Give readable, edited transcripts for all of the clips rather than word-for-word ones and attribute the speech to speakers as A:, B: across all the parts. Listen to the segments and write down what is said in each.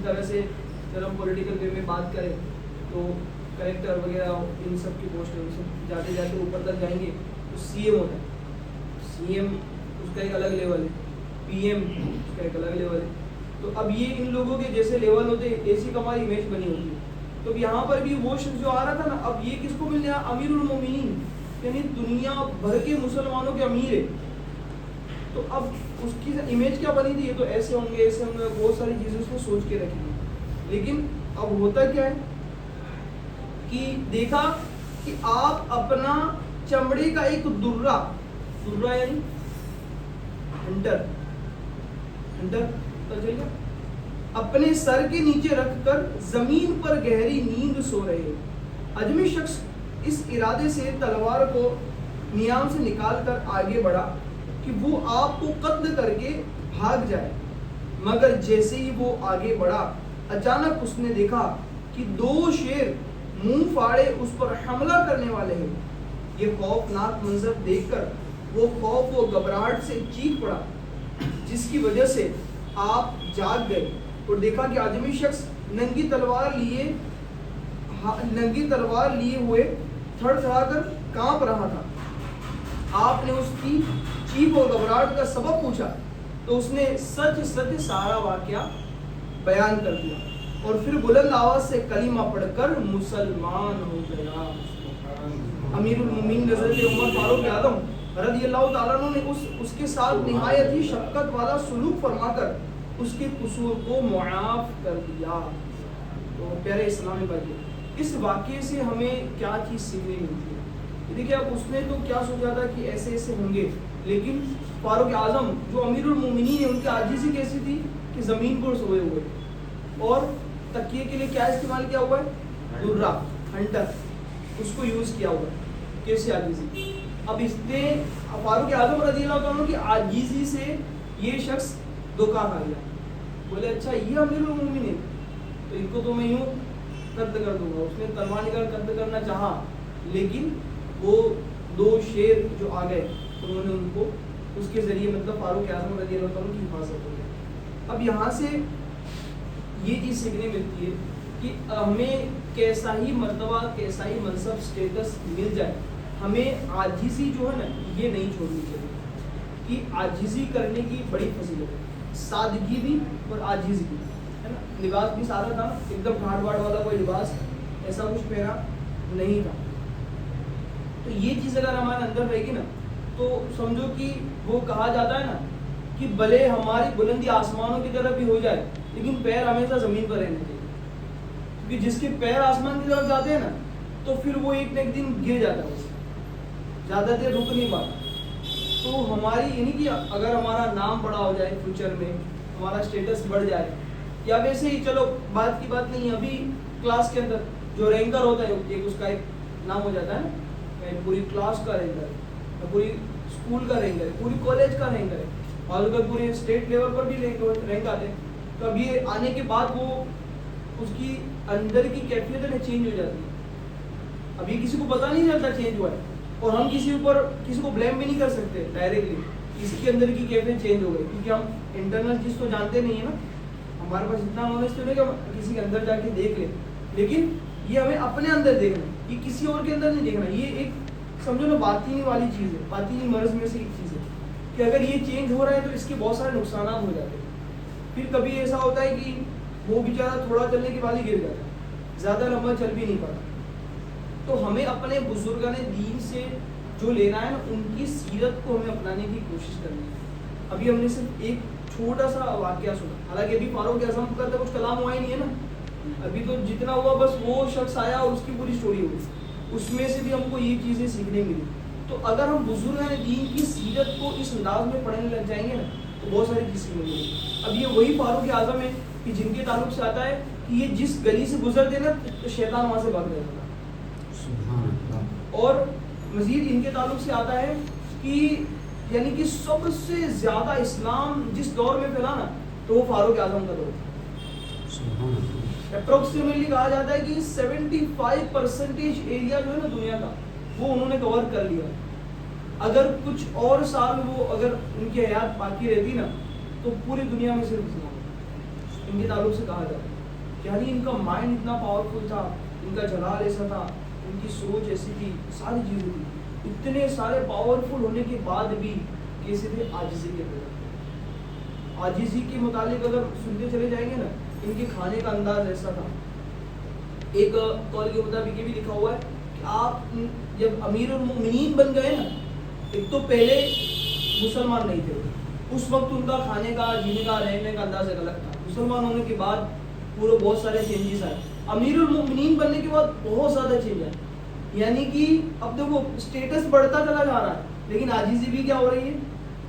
A: طرح سے اگر ہم پولیٹیکل وے میں بات کریں تو کریکٹر وغیرہ ان سب کی پوسٹ جاتے جاتے اوپر تک جائیں گے تو سی ایم ہوتا ہے، سی ایم اس کا ایک الگ لیول ہے، پی ایم اس کا ایک الگ لیول ہے. تو اب یہ ان لوگوں کے جیسے لیول ہوتے ہیں ایسی کا ہماری امیج بنی ہوتی ہے. تو اب یہاں پر بھی وہ شخص جو آ رہا تھا نا، اب یہ کس کو مل گیا؟ امیر المومنین، یعنی دنیا بھر کے مسلمانوں کے امیر ہے. تو اب اس کی امیج کیا بنی تھی؟ یہ تو ایسے ہوں گے ایسے ہوں گے، بہت ساری چیزیں اس کو سوچ کے رکھی. لیکن اب ہوتا کیا ہے کہ دیکھا کہ آپ اپنا چمڑے کا ایک درہ یعنی ہنٹر تو چاہیے اپنے سر کے نیچے رکھ کر زمین پر گہری نیند سو رہے ہیں. اجمی شخص اس ارادے سے تلوار کو نیام سے نکال کر آگے بڑھا کہ وہ آپ کو قتل کر کے بھاگ جائے، مگر جیسے ہی وہ آگے بڑھا اچانک اس نے دیکھا کہ 2 شیر منہ پھاڑے اس پر حملہ کرنے والے ہیں. یہ خوفناک منظر دیکھ کر وہ خوف و گھبراہٹ سے چیخ پڑا، جس کی وجہ سے آپ جاگ گئے اور دیکھا کہ آدمی شخص ننگی تلوار لیے ہوئے تھڑ تھڑا کر کانپ رہا تھا. آپ نے اس کی چیخ و گھبراہٹ کا سبب پوچھا تو اس نے سچ سارا واقعہ بیان کر دیا اور پھر بلند آواز سے کلمہ پڑھ کر مسلمان ہو گیا. امیر المومنین حضرت عمر فاروق اعظم رضی اللہ تعالیٰ عنہ نے اس کے ساتھ نہایت ہی شفقت والا سلوک فرما کر اس کے قصور کو معاف کر دیا. تو پیارے اسلامی بھائی، اس واقعے سے ہمیں کیا چیز سیکھنے ملتی ہے؟ دیکھیے اب اس نے تو کیا سوچا تھا کہ ایسے ایسے ہوں گے، لیکن فاروق اعظم جو امیر المومنین ہیں ان کی عاجزی کیسی تھی کہ زمین پر سوئے ہوئے اور تکیے کے لیے کیا استعمال کیا ہوا ہے؟ درہ، ہنٹر، اس کو یوز کیا ہوا ہے. کیسی عاجزی! اب اس نے فاروق اعظم رضی اللہ عنہ کی عاجزی سے یہ شخص دھوکا کھا گیا. بولے اچھا یہ امیر المومنین ہے تو ان کو تو میں یوں قتل کر دوں گا. اس نے تلوار نکال قتل کرنا چاہا، لیکن وہ 2 شیر جو آ گئے انہوں نے ان کو اس کے ذریعے مطلب فاروق اعظم رضی اللہ عنہ کی حفاظت ہو گئی. اب یہاں سے یہ چیز سیکھنے ملتی ہے کہ ہمیں کیسا ہی مرتبہ، کیسا ہی منصب، اسٹیٹس مل جائے، ہمیں عاجزی جو ہے نا یہ نہیں چھوڑنی چاہیے. کہ عاجزی کرنے کی بڑی فضیلت ہے، سادگی بھی اور عاجزی بھی ہے نا. لباس بھی سادہ تھا، ایک دم ٹھاٹ باٹ والا کوئی لباس ایسا کچھ پہنا نہیں تھا. تو یہ چیز اگر ہمارے اندر رہے گی نا تو سمجھو کہ وہ کہا جاتا ہے نا کہ بھلے ہماری بلندی آسمانوں کی طرف بھی ہو جائے لیکن پیر ہمیشہ زمین پر رہنے چاہیے. کیونکہ جس کے پیر آسمان کی طرف جاتے ہیں نا تو پھر وہ ایک نہ ایک دن گر جاتا ہے، زیادہ دیر رک نہیں پاتا. تو ہماری یعنی کہ اگر ہمارا نام بڑا ہو جائے فیوچر میں، ہمارا اسٹیٹس بڑھ جائے، یا ویسے ہی چلو بات کی بات نہیں، ابھی کلاس کے اندر جو رینکر ہوتا ہے ایک اس کا ایک نام ہو جاتا ہے نا، پوری کلاس کا رینکر ہے، پوری اسکول کا رینکر ہے، پوری کالج کا رینکر ہے، اور اگر پورے اسٹیٹ لیول پر بھی رینک آتے ہیں تو اب یہ آنے کے بعد وہ اس کی اندر کی کیفیت چینج ہو جاتی ہے. اب یہ کسی کو پتہ نہیں چلتا چینج ہوا ہے، اور ہم کسی کو بلیم بھی نہیں کر سکتے ڈائریکٹلی اس کے اندر کی کیفیت چینج ہو گئی، کیونکہ ہم انٹرنل چیز تو جانتے نہیں ہیں نا. ہمارے پاس اتنا نالج تو نہیں کہ ہم کسی کے اندر جا کے دیکھ لیں، لیکن یہ ہمیں اپنے اندر دیکھنا ہے، یہ کسی اور کے اندر نہیں دیکھنا. یہ ایک سمجھو نا باطینی والی چیز ہے، باطینی مرض میں سے ایک چیز ہے کہ اگر یہ چینج ہو رہا ہے تو اس کے بہت سارے نقصانات ہو جاتے ہیں. پھر کبھی ایسا ہوتا ہے کہ وہ بیچارہ تھوڑا چلنے کے بعد ہی گر جاتا ہے، زیادہ لمبا چل بھی نہیں پاتا. تو ہمیں اپنے بزرگان دین سے جو لینا ہے نا ان کی سیرت کو ہمیں اپنانے کی کوشش کرنی ہے. ابھی ہم نے صرف ایک چھوٹا سا واقعہ سنا، حالانکہ ابھی فاروق اعظم کا تو کچھ کلام ہوا ہی نہیں ہے نا، ابھی تو جتنا ہوا بس وہ شخص آیا اور اس کی پوری اسٹوری ہوئی، اس میں سے بھی ہم کو یہ چیزیں سیکھنے ملی. تو اگر ہم بزرگان دین کی سیرت کو اس انداز میں پڑھنے لگ جائیں گے نا تو بہت ساری چیزیں ملیں گی. اب یہ وہی فاروق اعظم ہے کہ جن کے تعلق سے آتا ہے کہ یہ جس گلی سے گزرتے نا تو شیطان وہاں سے بھاگ جاتا تھا. اور مزید ان کے تعلق سے آتا ہے کہ یعنی کہ سب سے زیادہ اسلام جس دور میں پھیلا نا تو وہ فاروق اعظم کا دور تھا. اپروکسیمیٹلی کہا جاتا ہے کہ 75% ایریا جو ہے نا دنیا کا وہ انہوں نے کور کر لیا. اگر کچھ اور سال وہ اگر ان کی حیات باقی رہتی نا تو پوری دنیا میں صرف اسلام ان کے تعلق سے کہا جاتا ہے. یعنی ان کا مائنڈ اتنا پاورفل تھا, ان کا جلال ایسا تھا, ان کی سوچ ایسی تھی, ساری چیزیں تھی. اتنے سارے پاورفل ہونے کے بعد بھی کیسے تھے؟ عاجزی کے اندر. عاجزی کے متعلق اگر سنتے چلے جائیں گے نا, ان کے کھانے کا انداز ایسا تھا. ایک قول کے مطابق یہ بھی لکھا ہوا ہے کہ آپ جب امیر المؤمنین بن گئے نا, ایک تو پہلے مسلمان نہیں تھے, اس وقت ان کا کھانے کا, جینے کا, رہنے کا انداز ایک الگ تھا. مسلمان ہونے کے بعد پورے بہت سارے چینجز آئے. امیر المؤمنین بننے کے بعد بہت زیادہ چینج آئے. یعنی کہ اب دیکھو اسٹیٹس بڑھتا چلا جا رہا ہے, لیکن عاجزی بھی کیا ہو رہی ہے؟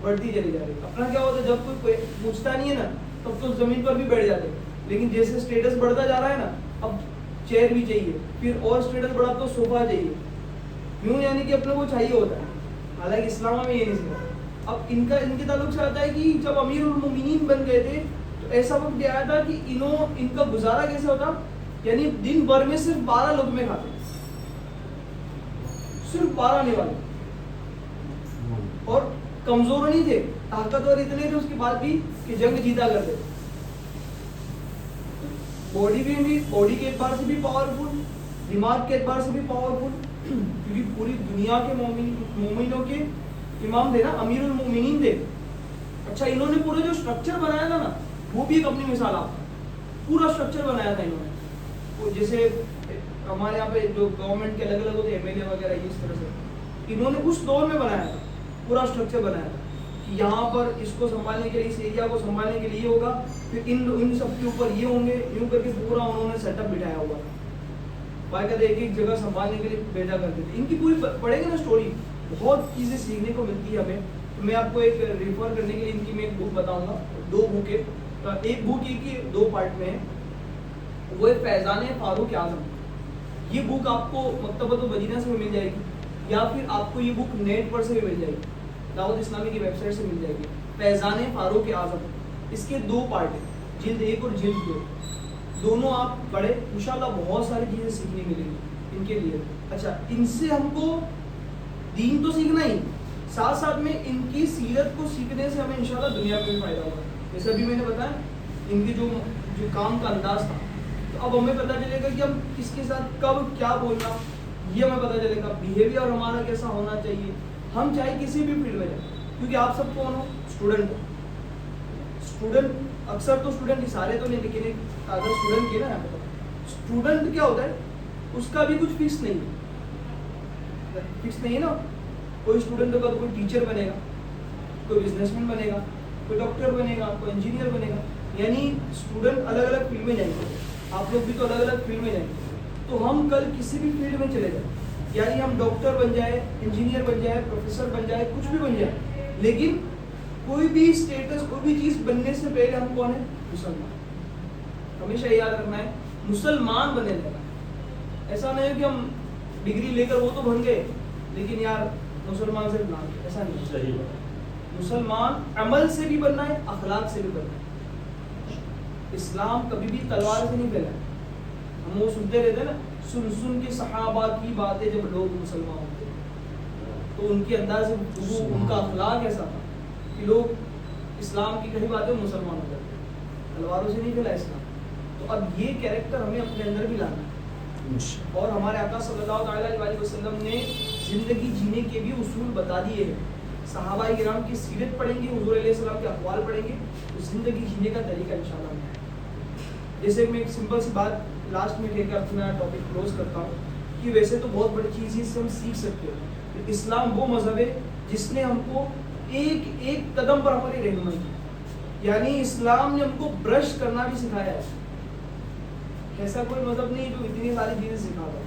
A: بڑھتی چلی جا رہی ہے. اپنا کیا ہوتا ہے, جب کوئی پوچھتا نہیں ہے نا تب تو زمین پر بھی بیٹھ جاتے, لیکن جیسے اسٹیٹس بڑھتا جا رہا ہے نا, اب چیئر بھی چاہیے, پھر اور اسٹیٹس بڑھا تو صوفہ چاہیے, یوں یعنی کہ اپنے کو چاہیے ہوتا ہے. حالانکہ اسلام میں یہ نہیں سکھا. اب ان کے تعلق سے آتا ہے کہ جب امیر المؤمنین بن گئے تھے تو ایسا وقت آیا تھا کہ ان کا گزارا کیسے ہوتا, یعنی دن بھر میں صرف 12 لقمے کھاتے, صرف 12 آنے والے, اور کمزور نہیں تھے, طاقتور اتنے تھے اس کے بعد بھی کہ جنگ جیتا کرتے. باڈی کے اعتبار سے بھی پاورفل, دماغ کے اعتبار سے بھی پاورفل, کیونکہ پوری دنیا کے مومنوں کے امام تھے نا, امیر المومنین تھے. اچھا انہوں نے پورا جو اسٹرکچر بنایا تھا نا, وہ بھی ایک اپنی مثال آپ, پورا اسٹرکچر بنایا تھا انہوں نے. وہ جیسے ہمارے یہاں پہ جو گورنمنٹ کے الگ الگ ہوتے ایم ایل اے وغیرہ, اس طرح سے انہوں نے اس دور میں بنایا تھا, پورا اسٹرکچر بنایا تھا کہ یہاں پر اس کو سنبھالنے کے لیے, اس ایریا کو سنبھالنے کے لیے یہ ہوگا, پھر ان سب کے اوپر یہ ہوں گے, یوں کر کے پورا انہوں نے سیٹ اپ بٹھایا ہوا. باقاعدہ ایک ایک جگہ سنبھالنے کے لیے بھیجا کرتے تھے. ان کی پوری پڑھیں گے نا اسٹوری, بہت چیزیں سیکھنے کو ملتی ہے ہمیں. تو میں آپ کو ایک ریفر کرنے کے لیے ان کی میں ایک بک بتاؤں گا, 2 بک ہے. ایک بک یہ کہ 2 پارٹ میں ہے, وہ ہے فیضان فاروق اعظم. یہ بک آپ کو مکتبۃ المدینہ سے بھی مل جائے گی, یا پھر آپ کو یہ بک نیٹ پر سے بھی مل جائے گی, دعوت اسلامی کی ویب سائٹ سے مل جائے گی. فیضان فاروق اعظم, اس کے 2 پارٹ ہیں, جلد 1 اور جلد 2. دونوں آپ پڑھیں, انشاءاللہ بہت ساری چیزیں سیکھنے ملیں گی ان کے لیے. اچھا, ان سے ہم کو دین تو سیکھنا ہی, ساتھ ساتھ میں ان کی سیرت کو سیکھنے سے ہمیں انشاءاللہ دنیا میں بھی فائدہ ہوگا. جیسے ابھی میں نے بتایا ان کی جو کام کا انداز تھا, تو اب ہمیں پتہ چلے گا کہ ہم کس کے ساتھ کب کیا بولنا, یہ ہمیں پتہ چلے گا. بیہیویئر ہمارا کیسا ہونا چاہیے, ہم چاہے کسی بھی فیلڈ میں جائیں, کیونکہ آپ سب کون ہو؟ اسٹوڈنٹ ہو. اسٹوڈنٹ اکثر تو اسٹوڈنٹ ہی, سارے تو نہیں, لیکن ایک اگر اسٹوڈنٹ کی نا, اسٹوڈنٹ کیا ہوتا ہے, اس کا بھی کچھ فکس نہیں ہے, فکس نہیں ہے نا. کوئی اسٹوڈنٹ ہوگا تو کوئی ٹیچر بنے گا, کوئی بزنس مین بنے گا, کوئی ڈاکٹر بنے گا, کوئی انجینئر بنے گا. یعنی اسٹوڈنٹ الگ الگ فیلڈ میں جائیں گے, آپ لوگ بھی تو الگ الگ فیلڈ میں جائیں گے. تو ہم کل کسی بھی فیلڈ میں چلے جائیں, یعنی ہم ڈاکٹر بن جائے, انجینئر بن جائے, پروفیسر بن جائے, کچھ بھی بن جائے, لیکن کوئی بھی اسٹیٹس, کوئی بھی چیز بننے سے پہلے ہم کون ہیں؟ مسلمان. ہمیشہ یاد رکھنا ہے, مسلمان بنے جانا. ایسا نہیں ہے کہ ہم ڈگری لے کر وہ تو بن گئے, لیکن یار مسلمان سے نام, ایسا نہیں. صحیح بات. مسلمان عمل سے بھی بننا ہے, اخلاق سے بھی بننا ہے. اسلام کبھی بھی تلوار سے نہیں پھیلا ہے. ہم وہ سنتے رہتے ہیں نا, سن کے صحابہ کی باتیں جب لوگ مسلمان ہوتے ہیں تو ان کے انداز سے ان کا اخلاق ایسا تھا کہ لوگ اسلام کی کئی باتیں مسلمان ہو جاتے ہیں. تلواروں سے نہیں پھیلا اسلام. تو اب یہ کیریکٹر ہمیں اپنے اندر بھی لانا ہے. اور ہمارے آقا صلی اللہ علیہ وسلم نے زندگی جینے کے بھی اصول بتا دیے ہیں. صحابہ کرام کی سیرت پڑھیں گے, حضور علیہ السلام کے اقوال پڑھیں گے, تو زندگی جینے کا طریقہ انشاءاللہ ہے. جیسے میں ایک سمپل سی بات لاسٹ میں کہہ کر اپنا ٹاپک کلوز کرتا ہوں کہ ویسے تو بہت بڑی چیز ہے, اس سے ہم سیکھ سکتے ہیں. اسلام وہ مذہب ہے جس نے ہم کو ایک ایک قدم پر ہماری رہنمائی کی. یعنی اسلام نے ہم کو برش کرنا بھی سکھایا ہے. ایسا کوئی مذہب نہیں جو اتنی ساری چیزیں سکھاتا ہے.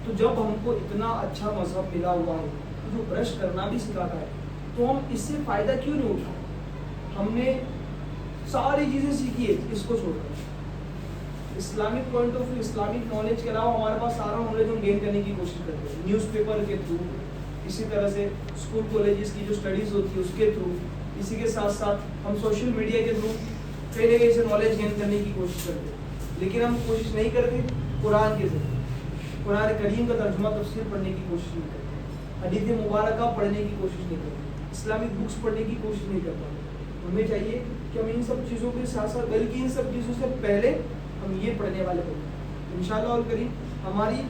A: تو جب ہم کو اتنا اچھا مذہب ملا ہوا ہے جو برش کرنا بھی سکھاتا ہے, تو ہم اس سے فائدہ کیوں نہیں اٹھائیں؟ ہم نے ساری چیزیں سیکھی ہے اس کو چھوڑ کر. Islamic point of view, Islamic knowledge کے علاوہ ہمارے پاس سارا نالج ہم گین کرنے کی کوشش کرتے ہیں, نیوز پیپر کے تھرو, اسی طرح سے اسکول کالجز کی جو اسٹڈیز ہوتی ہے اس کے تھرو, اسی کے ساتھ ساتھ ہم سوشل میڈیا کے تھرو کئی نہ کہیں سے نالج گین کرنے کی کوشش کرتے ہیں. لیکن ہم کوشش نہیں کرتے قرآن کے ذریعے, قرآن کریم کا ترجمہ تفسیر پڑھنے کی کوشش نہیں کرتے, حدیث مبارکہ پڑھنے کی کوشش نہیں کرتے, اسلامک بکس پڑھنے کی کوشش نہیں کرتے. ہمیں چاہیے کہ ہم ان سب چیزوں کے ساتھ ساتھ, بلکہ ان سب چیزوں سے پہلے ہم یہ پڑھنے والے بن جائیں. انشاءاللہ الکریم ہماری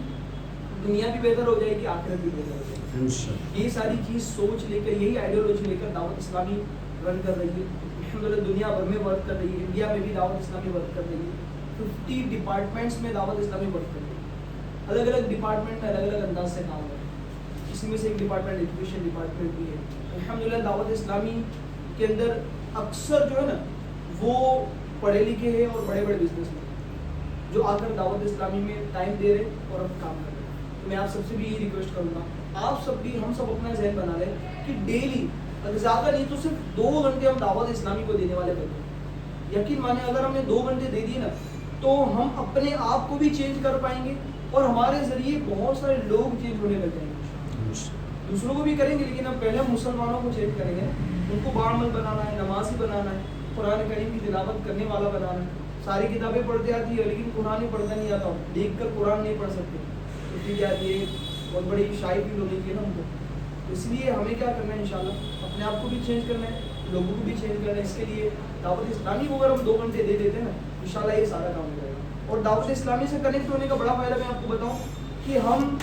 A: دنیا بھی بہتر ہو جائے گی, آخرت بھی بہتر ہو جائے گی. یہ ساری چیز سوچ لے کر, یہی آئیڈیالوجی لے کر دعوت اسلامی رن کر رہی ہے. الحمدللہ دنیا بھر میں ورک کر رہی ہے, انڈیا میں بھی دعوت اسلامی ورک کر رہی ہے. 50 ڈپارٹمنٹس میں دعوت اسلامی ورک کر رہی ہے. الگ الگ ڈپارٹمنٹ میں الگ الگ انداز سے کام ہو رہا ہے. اس میں سے ایک ڈپارٹمنٹ ایجوکیشن ڈپارٹمنٹ بھی ہے. الحمدللہ دعوت اسلامی کے اندر اکثر جو ہے نا وہ پڑھے لکھے ہیں اور بڑے بڑے بزنس مین جو آ کر دعوت اسلامی میں ٹائم دے رہے اور اب کام کر رہے ہیں. تو میں آپ سب سے بھی یہ ریکویسٹ کروں گا, آپ سب بھی, ہم سب اپنا ذہن بنا لیں کہ ڈیلی زیادہ نہیں تو صرف 2 گھنٹے ہم دعوت اسلامی کو دینے والے بنتے ہیں. یقین مانیں اگر ہم نے 2 گھنٹے دے دیے نا تو ہم اپنے آپ کو بھی چینج کر پائیں گے اور ہمارے ذریعے بہت سارے لوگ چینج ہونے لگ جائیں گے. دوسروں کو بھی کریں گے لیکن اب پہلے ہم مسلمانوں کو چینج کریں گے. ان کو باعمل بنانا ہے, نمازی بنانا ہے, قرآن کریم کی تلاوت کرنے والا بنانا ہے. ساری کتابیں پڑھتے آتی ہے لیکن قرآن ہی پڑھنا نہیں آتا, دیکھ کر قرآن نہیں پڑھ سکتے. تو پھر یار یہ بہت بڑی شاعری بھی ہونی چاہیے نا ہم کو. اس لیے ہمیں کیا کرنا ہے انشاءاللہ, اپنے آپ کو بھی چینج کرنا ہے, لوگوں کو بھی چینج کرنا ہے. اس کے لیے دعوت اسلامی کو اگر ہم 2 گھنٹے دے دیتے ہیں نا انشاءاللہ یہ سارا کام ہو جائے گا. اور دعوت اسلامی سے کنیکٹ ہونے کا بڑا فائدہ میں آپ کو بتاؤں کہ ہم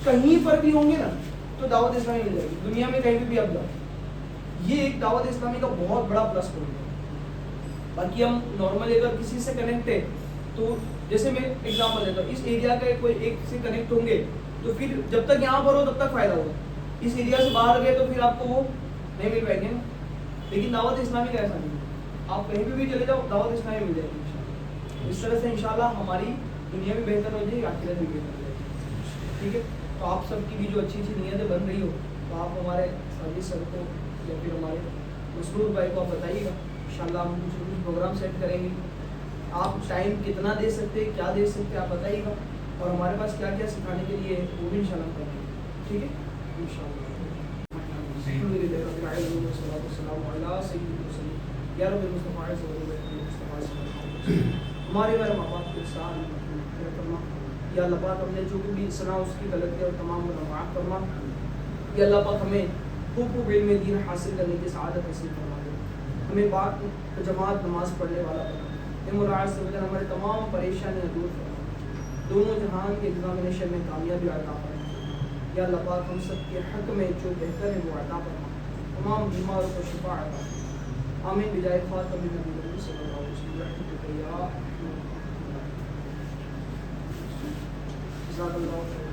A: کہیں پر بھی ہوں گے نا تو دعوت اسلامی مل جائے گی. دنیا میں کہیں بھی آپ جاؤ, یہ ایک دعوت اسلامی کا بہت بڑا پلس پوائنٹ ہے. باقی ہم نارملی اگر کسی سے کنیکٹ ہے تو جیسے میں ایگزامپل دیتا ہوں, اس ایریا کا کوئی ایک سے کنیکٹ ہوں گے تو پھر جب تک یہاں پر ہو تب تک فائدہ ہوگا. اس ایریا سے باہر گئے تو پھر آپ کو وہ نہیں مل پائیں گے نا. لیکن دعوت اسلامی کا ایسا نہیں ہے, آپ کہیں بھی چلے جاؤ دعوت اسلامی مل جائے گی انشاءاللہ. اس طرح سے انشاءاللہ ہماری دنیا بھی بہتر ہو جائے گی, آخرت بھی بہتر ہو جائے گی. ٹھیک ہے, تو آپ سب کی بھی جو اچھی اچھی نیتیں بن رہی ہو تو آپ ہمارے سازی سر کو یا پھر ہمارے مسرور بھائی کو آپ بتائیے گا. انشاءاللہ ہم کچھ پروگرام سیٹ کریں گے. آپ ٹائم کتنا دے سکتے, کیا دے سکتے آپ بتائیے گا, اور ہمارے پاس کیا کیا سکھانے کے لیے وہ بھی انشاءاللہ کریں گے. ٹھیک ہے انشاءاللہ. ہمارے بارے ماں باپ کے ساتھ یا اللہ پاک ہم نے جو بھی سنا اس کی غلطی اور تمام معاف فرما. یا اللہ پاک ہمیں خوب علم دین حاصل کرنے کی سعادت نصیب فرما دے. ہمیں بات جماعت نماز پڑھنے والا بنا. مراعات سے وجہ ہمارے تمام پریشانیاں دور فرما. دونوں جہان کے ایگزامینیشن میں کامیابی عطا فرما. یا اللہ پاک ہم سب کے حق میں جو بہتر ہے وہ عطا فرما. تمام بیماروں کو شفا عطا فرما. آمین بجائے خاتم النبی صلی اللہ علیہ وسلم. جزاک اللہ خیر.